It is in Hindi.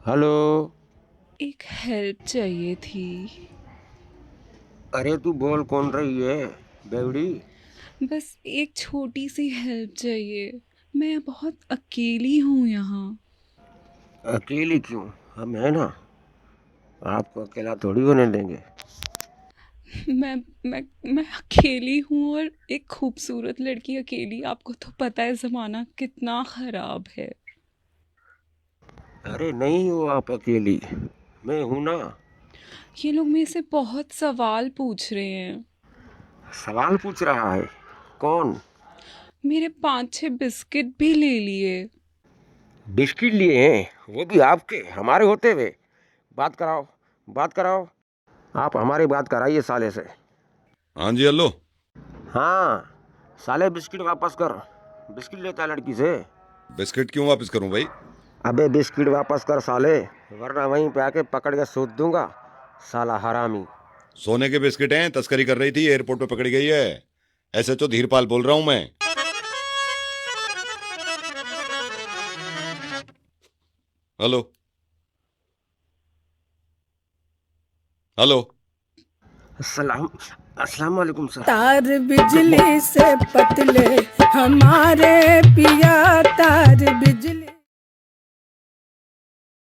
हेलो। एक हेल्प चाहिए थी। अरे तू बोल कौन रही है बेवड़ी। बस एक छोटी सी हेल्प चाहिए। मैं बहुत अकेली हूँ यहाँ। अकेली क्यों? हम है ना। आपको अकेला थोड़ी होने देंगे। मैं मैं अकेली हूँ और एक खूबसूरत लड़की अकेली। आपको तो पता है ज़माना कितना ख़राब है। अरे नहीं हो आप अकेली, मैं हूं ना। ये लोग मेरे से बहुत सवाल पूछ रहे हैं। सवाल पूछ रहा है? कौन? मेरे 5-6 बिस्किट भी ले लिए। बिस्किट लिए हैं वो भी आपके हमारे होते हुए? बात कराओ, बात कराओ। आप हमारी बात कराइए साले से। हाँ जी, हेलो। हाँ, साले बिस्किट वापस कर। बिस्किट लेता है लड़की से। बिस्किट क्यों वापस करूं भाई? अबे बिस्किट वापस कर साले, वरना वहीं पे आके पकड़ के सूद दूंगा। साला हरामी। सोने के बिस्किट हैं, तस्करी कर रही थी, एयरपोर्ट पे पकड़ी गई है। ऐसे तो धीरपाल बोल रहा हूं मैं। Hello, hello. अस्सलाम अस्सलाम वालेकुम सर। तार बिजली से पतले हमारे पिया, तार बिजली